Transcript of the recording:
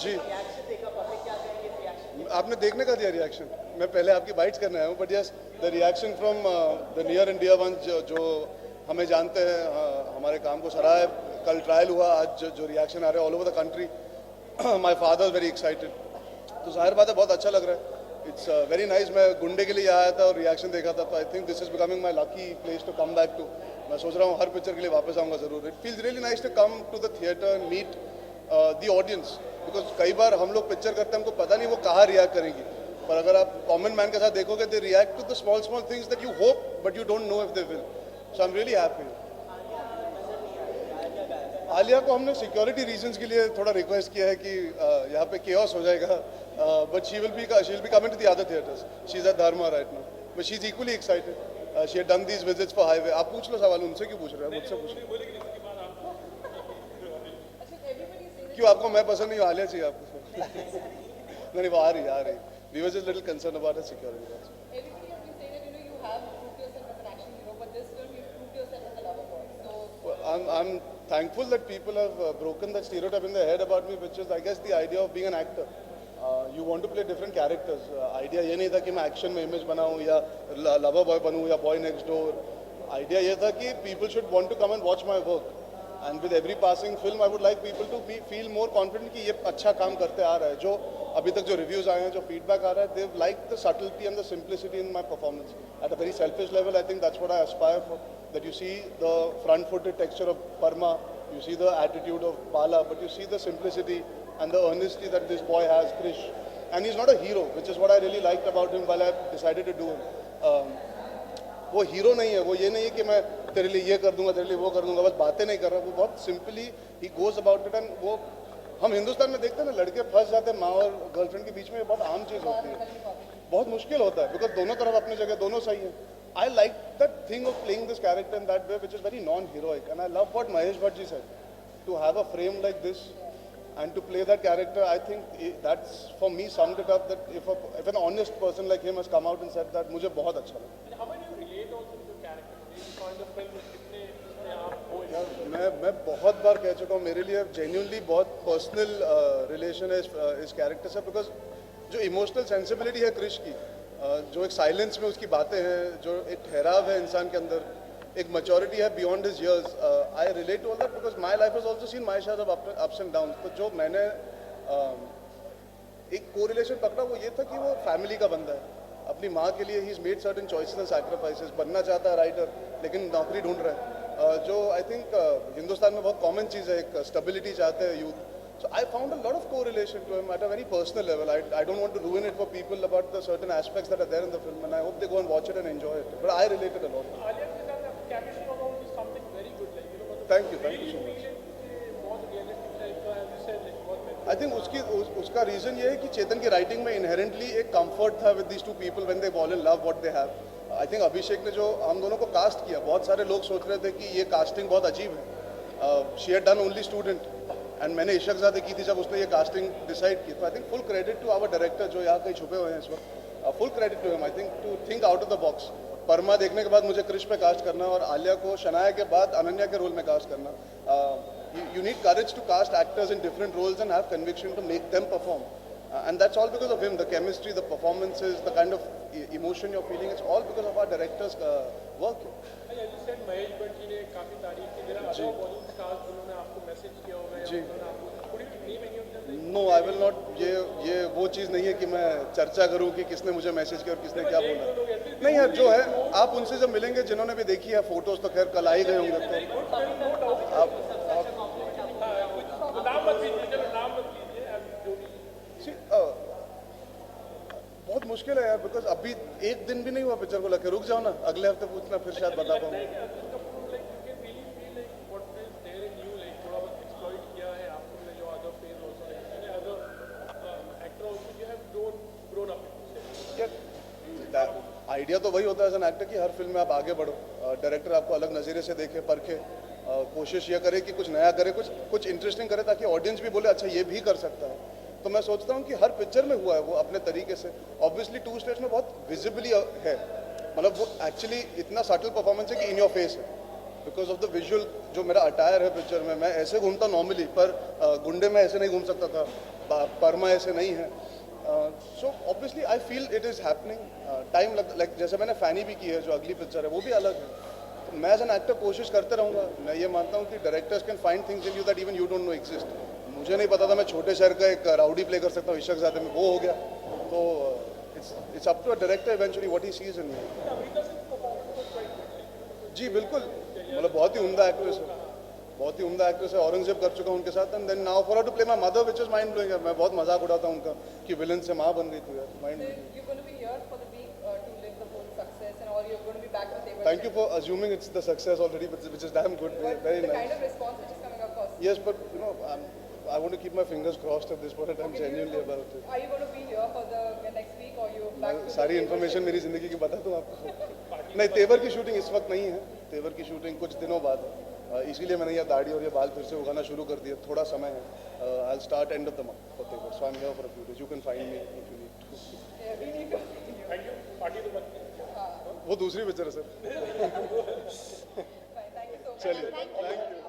जी, आपने देखने का दिया रिएक्शन? मैं पहले आपकी बाइट्स करने आया हूँ, but yes the reaction from the near and dear ones जो हमें जानते हैं, हमारे काम को सराहा है। कल ट्रायल हुआ, आज जो रिएक्शन आ रहे हैं all over the country, my father very excited, तो जाहिर बात है बहुत अच्छा लग रहा है। It's very nice. मैं गुंडे के लिए आया था और रिएक्शन देखा था, तो I think this is becoming my lucky place to come back to. मैं सोच रहा हूँ हर पिक्चर के लिए वापस आऊँगा ज़रूर। It feels really nice to come to the theatre and meet the audience, because कई बार हम लोग पिक्चर करते हैं, हमको पता नहीं वो कहाँ रिएक्ट करेंगी, पर अगर आप कॉमन मैन के साथ देखोगे, they react to the small small things that you hope but you don't know if they will. So I am really happy. Alia को हमने सिक्योरिटी रीजंस के लिए थोड़ा रिक्वेस्ट किया है कि यहाँ पे केओस हो जाएगा, but she will be coming to the other theatres. She is at Dharma right now, but she is equally excited. She had done these visits for Highway. आप पूछ लो सवाल, उनसे क्यों पूछ रहे हैं, मुझसे पूछ लो। क्यों आपको मैं पसंद नहीं हूँ, आलिया चाहिए आपको? नहीं, वो आ रही। We were just a little concerned about her security. Everybody has been saying that you have proved yourself as an action hero, but this film you proved yourself as a lover boy. So Well, I'm thankful that people have broken that stereotype in their head about me, which is I guess the idea of being an actor. You want to play different characters. Idea ये नहीं था कि मैं action में image बनाऊँ या lover boy बनूँ या boy next door. Idea ये था कि people should want to come and watch my work. And with every passing film, I would like people to feel more confident कि ये अच्छा काम करते आ रहा है। जो अभी तक जो रिव्यूज आए हैं, जो फीडबैक आ रहा है, they've liked the subtlety and the simplicity in my performance. At a very selfish level, I think that's what I aspire for. That you see the front-footed texture of Parma, you see the attitude of Bala, but you see the simplicity and the earnesty that this boy has, Krish. And he's not a hero, which is what I really liked about him while I decided to do him. वो hero नहीं है, वो ये नहीं है कि मैं तेरे लिए ये कर दूंगा, तेरे लिए वो कर दूंगा, बस बातें नहीं कर रहा। वो बहुत simply he goes about it. And वो हम हिंदुस्तान में देखते हैं ना, लड़के फंस जाते हैं माँ और गर्लफ्रेंड के बीच में, ये बहुत आम चीज़ होती है, बहुत मुश्किल होता है, बिकॉज दोनों तरफ अपनी जगह दोनों सही है। I like that thing of playing this character in that way which is very non heroic, and I love what Mahesh Bhatt ji said, to have a frame like this and to play that character. I think that's for me summed it up, that if an honest person like him has come out and said that, मुझे बहुत अच्छा लगा। How do you relate also to the character? You saw in the film कितने इसमें आप हो? मैं बहुत बार कह चुका हूँ, मेरे लिए जेन्युइनली बहुत पर्सनल रिलेशन है इस कैरेक्टर से, बिकॉज जो इमोशनल सेंसिबिलिटी है क्रिश की, जो एक साइलेंस में उसकी बातें हैं, जो एक ठहराव है इंसान के अंदर, एक मैच्योरिटी है beyond his years, I relate to all that because my life has also seen my share of ups and down. तो जो मैंने एक को रिलेशन पकड़ा वो ये था कि वो फैमिली का बंदा है, अपनी माँ के लिए he is made certain choices and sacrifices. बनना चाहता है राइटर, लेकिन नौकरी ढूंढ रहा है, जो आई थिंक हिंदुस्तान में बहुत कॉमन चीज़ है, एक स्टेबिलिटी चाहते हैं youth. So I found a lot of correlation to him at a very personal level. I don't want to ruin it for people about the certain aspects that are there in the film, and I hope they go and watch it and enjoy it. But I related a lot. Alia के साथ आपकी chemistry amount is something very good, like you know. Thank you so much. बहुत realistic type का, as you said, like बहुत I think उसका reason ये है कि चेतन की राइटिंग में इनहेरेंटली एक कंफर्ट था with these two people when they fall in love what they have. I think अभिषेक ने जो हम दोनों को कास्ट किया, बहुत सारे लोग सोच रहे थे कि ये कास्टिंग बहुत अजीब है। She had done only student. And मैंने इशकजादे की थी जब उसने ये कास्टिंग डिसाइड की। तो I think full credit to our director जो यहाँ कहीं छुपे हुए हैं इस वक्त, full credit to him. I think to think out of the box. परमा देखने के बाद मुझे क्रिश पे कास्ट करना और आलिया को शनाया के बाद अनन्या के रोल में कास्ट करना, you need courage to cast actors in different roles and have conviction to make them perform, and that's all because of him. The chemistry, the performances, the kind of emotion you're feeling, it's all because of our director's work. as you said, Mahesh Bhatt ji ने काफी तारीफ की। मेरा other Bollywood stars जिन्होंने आपको message किया होगा या उन्होंने आपको थोड़ी name any of them? No, I will not. ये वो चीज़ नहीं है कि मैं चर्चा करूं कि किसने मुझे मैसेज किया और किसने क्या बोला। नहीं यार, जो है आप उनसे जब मिलेंगे, जिन्होंने भी देखी है फोटोज, तो खैर कल आ ही गए होंगे, तो आप नाम मत लीजिए, चलो नाम मत लीजिए, जो भी बहुत मुश्किल है यार, बिकॉज अभी एक दिन भी नहीं हुआ पिक्चर को लगे। रुक जाओ ना, अगले हफ्ते पूछना, फिर शायद बता पाऊँ। आइडिया तो वही होता है एज एन एक्टर कि हर फिल्म में आप आगे बढ़ो, डायरेक्टर आपको अलग नज़रिए से देखे, परखे, कोशिश ये करे कि कुछ नया करे, कुछ इंटरेस्टिंग करे, ताकि ऑडियंस भी बोले अच्छा ये भी कर सकता है। तो मैं सोचता हूँ कि हर पिक्चर में हुआ है वो अपने तरीके से। ऑब्वियसली टू स्टेट्स में बहुत विजिबली है, मतलब वो एक्चुअली इतना सटल परफॉर्मेंस है कि इन योर फेस है, बिकॉज ऑफ द विजुअल जो मेरा अटायर है पिक्चर में, मैं ऐसे घूमता नॉर्मली, पर गुंडे में ऐसे नहीं घूम सकता था, परमा ऐसे नहीं है. So obviously I feel it is happening. Time like जैसे मैंने फैनी भी की है, जो अगली पिक्चर है वो भी अलग है. तो मैं एज एन एक्टर कोशिश करते रहूँगा. मैं ये मानता हूँ कि directors can find things in you that even you don't no exist. मुझे नहीं पता था मैं छोटे शहर का एक राउडी प्ले कर सकता हूँ इशकजादे में, वो हो गया. तो it's up to a director eventually what he sees in me. जी बिल्कुल, मतलब बहुत ही उम्दा एक्ट्रेस है, बहुत ही उम्दा एक्ट्रेस है. औरंगजेब कर चुका हूँ उनके साथ. And then now for to play my mother which is mind blowing. मैं बहुत मजाक उड़ाता हूँ उनका कि विलन से माँ बन गई थी यार. Mind So you're going to be here for the week to live the whole success, and or you're going to be back with Devar. Thank you for assuming it's the success already, which is damn good. But Very the nice. kind of response which is coming across. Yes, but you know, I want to keep my fingers crossed at this point. I'm genuinely about it. Are you going to be here for the next week, or you back to सारी the information मेरी ज़िंदगी की बता दूँ आपको. नहीं, तेवर की शूटिंग इस वक्त नहीं है. तेवर की शूटिंग कुछ दिनों बाद है. इसीलिए मैंने ये दाढ़ी और ये बाल फिर से उगाना शुरू कर दिया. थोड़ा समय है. I'll start end of the month for तेवर. So I'm here for a few days. You can find me if you need to. Yeah, we need to see you. Thank you. Party तो बनती है. वो दूसरी picture है sir. Fine, thank you so much. चलिए, thank you.